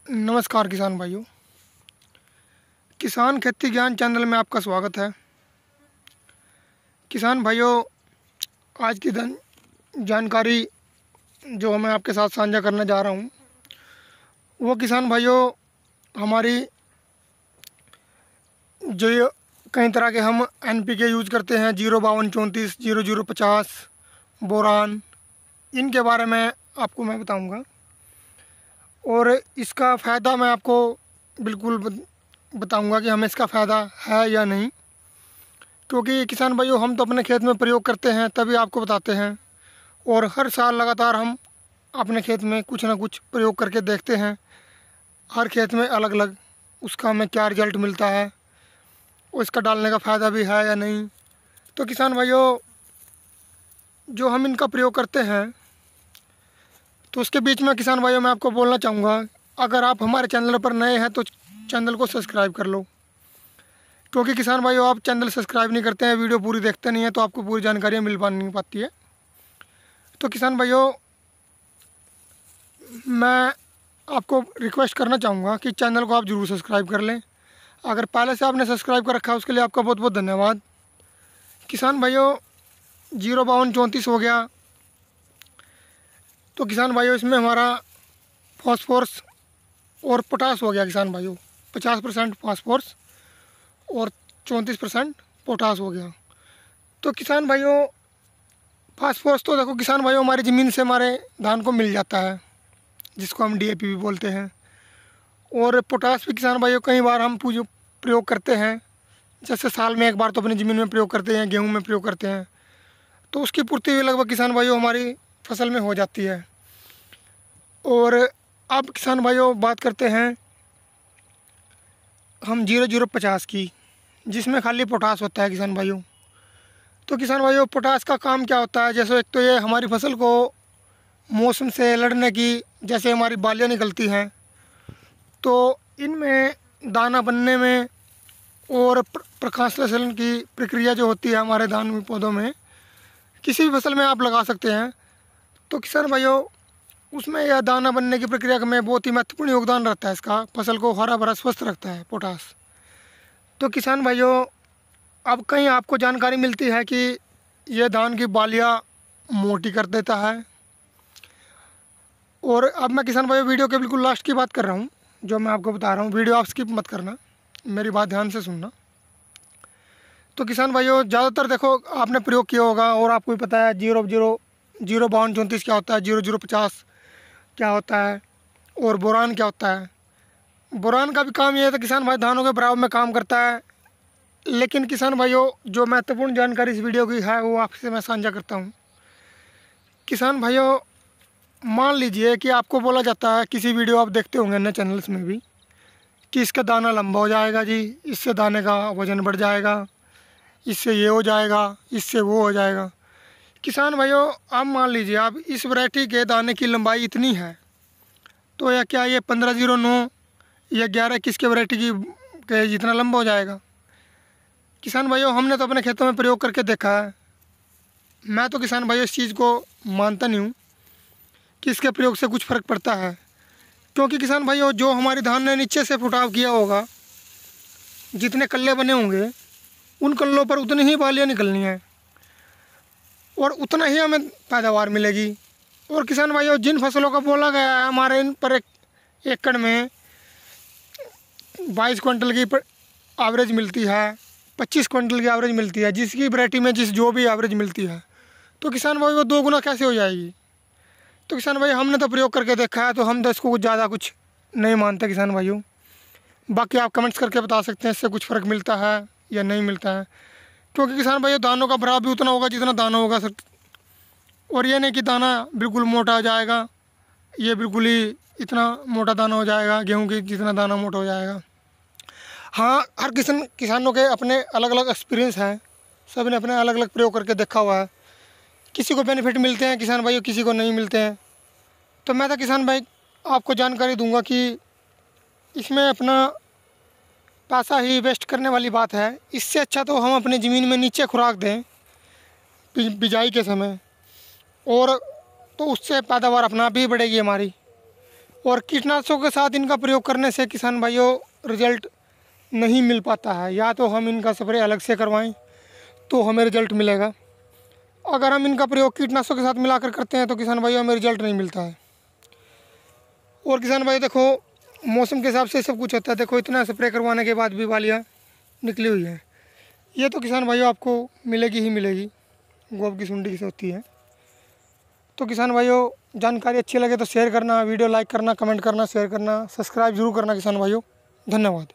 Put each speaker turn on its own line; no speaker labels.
नमस्कार किसान भाइयों। किसान खेती ज्ञान चैनल में आपका स्वागत है। किसान भाइयों, आज की जानकारी जो मैं आपके साथ साझा करने जा रहा हूँ वो किसान भाइयों हमारी जो ये कई तरह के हम NPK यूज़ करते हैं, 05234, 0050, बोरान, इनके बारे में आपको मैं बताऊँगा और इसका फ़ायदा मैं आपको बिल्कुल बताऊंगा कि हमें इसका फ़ायदा है या नहीं। क्योंकि किसान भाइयों हम तो अपने खेत में प्रयोग करते हैं तभी आपको बताते हैं, और हर साल लगातार हम अपने खेत में कुछ ना कुछ प्रयोग करके देखते हैं। हर खेत में अलग अलग उसका हमें क्या रिज़ल्ट मिलता है और इसका डालने का फ़ायदा भी है या नहीं। तो किसान भाइयों, जो हम इनका प्रयोग करते हैं तो उसके बीच में किसान भाइयों मैं आपको बोलना चाहूँगा, अगर आप हमारे चैनल पर नए हैं तो चैनल को सब्सक्राइब कर लो। क्योंकि किसान भाइयों आप चैनल सब्सक्राइब नहीं करते हैं, वीडियो पूरी देखते नहीं हैं, तो आपको पूरी जानकारियाँ मिल नहीं पाती है। तो किसान भाइयों मैं आपको रिक्वेस्ट करना चाहूँगा कि चैनल को आप ज़रूर सब्सक्राइब कर लें। अगर पहले से आपने सब्सक्राइब कर रखा है उसके लिए आपका बहुत बहुत धन्यवाद। किसान भाइयों 05234 हो गया, तो किसान भाइयों इसमें हमारा फॉस्फोरस और पोटास हो गया। किसान भाइयों 50% फॉस्फोरस और 34% पोटास हो गया। तो किसान भाइयों फास्फोरस तो देखो किसान भाइयों हमारी ज़मीन से हमारे धान को मिल जाता है, जिसको हम DAP भी बोलते हैं। और पोटास भी किसान भाइयों कई बार हम प्रयोग करते हैं, जैसे साल में एक बार तो अपनी ज़मीन में प्रयोग करते हैं, गेहूं में प्रयोग करते हैं, तो उसकी पूर्ति भी लगभग किसान भाइयों हमारी फसल में हो जाती है। और अब किसान भाइयों बात करते हैं हम 0050 की, जिसमें खाली पोटास होता है किसान भाइयों। तो किसान भाइयों पोटास का काम क्या होता है, जैसे एक तो ये हमारी फसल को मौसम से लड़ने की, जैसे हमारी बालियाँ निकलती हैं तो इनमें दाना बनने में और प्रकाश संश्लेषण की प्रक्रिया जो होती है हमारे धान पौधों में, किसी भी फसल में आप लगा सकते हैं। तो किसान भाइयों उसमें यह दाना बनने की प्रक्रिया में बहुत ही महत्वपूर्ण योगदान रहता है इसका, फसल को हरा भरा स्वस्थ रखता है पोटास। तो किसान भाइयों अब कहीं आपको जानकारी मिलती है कि यह धान की बालियाँ मोटी कर देता है। और अब मैं किसान भाइयों वीडियो के बिल्कुल लास्ट की बात कर रहा हूँ, जो मैं आपको बता रहा हूँ, वीडियो आप स्किप मत करना, मेरी बात ध्यान से सुनना। तो किसान भाइयों ज़्यादातर देखो आपने प्रयोग किया होगा और आपको भी पता है 05234 क्या होता है, 0050 क्या होता है और बोरान क्या होता है। बोरान का भी काम ये है तो किसान भाई धानों के बराबर में काम करता है। लेकिन किसान भाइयों जो महत्वपूर्ण जानकारी इस वीडियो की है वो आपसे मैं साझा करता हूँ। किसान भाइयों मान लीजिए कि आपको बोला जाता है, किसी वीडियो आप देखते होंगे अन्य चैनल्स में भी, कि इसका दाना लंबा हो जाएगा जी, इससे दाने का वज़न बढ़ जाएगा, इससे ये हो जाएगा, इससे वो हो जाएगा। किसान भाइयों आप मान लीजिए आप इस वैरायटी के दाने की लंबाई इतनी है, तो या क्या ये 1509 या 1121 के वैरायटी की के जितना लंबा हो जाएगा? किसान भाइयों हमने तो अपने खेतों में प्रयोग करके देखा है। मैं तो किसान भाइयों इस चीज़ को मानता नहीं हूँ कि इसके प्रयोग से कुछ फ़र्क पड़ता है। क्योंकि किसान भाइयों जो हमारी धान ने नीचे से फुटाव किया होगा, जितने कल्ले बने होंगे उन कल्लों पर उतनी ही बालियाँ निकलनी है और उतना ही हमें पैदावार मिलेगी। और किसान भाइयों जिन फसलों का बोला गया है हमारे इन पर एक एकड़ में 22 क्विंटल की एवरेज मिलती है, 25 क्विंटल की एवरेज मिलती है, जिसकी वैरायटी में जो भी एवरेज मिलती है, तो किसान भाई वो 2 गुना कैसे हो जाएगी? तो किसान भाई हमने तो प्रयोग करके देखा है, तो हम तो इसको कुछ ज़्यादा कुछ नहीं मानते किसान भाइयों। बाकी आप कमेंट्स करके बता सकते हैं इससे कुछ फ़र्क मिलता है या नहीं मिलता है। क्योंकि किसान भाइयों दानों का भराव भी उतना होगा जितना दाना होगा सर। और ये नहीं कि दाना बिल्कुल मोटा हो जाएगा, ये बिल्कुल ही इतना मोटा दाना हो जाएगा, गेहूं की जितना दाना मोटा हो जाएगा। हाँ, हर किसानों के अपने अलग अलग एक्सपीरियंस हैं, सब ने अपने अलग अलग प्रयोग करके देखा हुआ है। किसी को बेनिफिट मिलते हैं किसान भाइयों, किसी को नहीं मिलते हैं। तो मैं तो किसान भाई आपको जानकारी दूंगा कि इसमें अपना पैसा ही वेस्ट करने वाली बात है। इससे अच्छा तो हम अपनी ज़मीन में नीचे खुराक दें बिजाई के समय, और तो उससे पैदावार अपना भी बढ़ेगी हमारी। और कीटनाशकों के साथ इनका प्रयोग करने से किसान भाइयों रिजल्ट नहीं मिल पाता है। या तो हम इनका स्प्रे अलग से करवाएं तो हमें रिजल्ट मिलेगा। अगर हम इनका प्रयोग कीटनाशकों के साथ मिलाकर करते हैं तो किसान भाइयों हमें रिजल्ट नहीं मिलता है। और किसान भाई देखो, मौसम के हिसाब से सब कुछ होता है। देखो इतना स्प्रे करवाने के बाद भी वालियाँ निकली हुई हैं। ये तो किसान भाइयों आपको मिलेगी ही मिलेगी, गोबर की सुंडी से होती है। तो किसान भाइयों जानकारी अच्छी लगे तो शेयर करना, वीडियो लाइक करना, कमेंट करना, शेयर करना, सब्सक्राइब जरूर करना किसान भाइयों। धन्यवाद।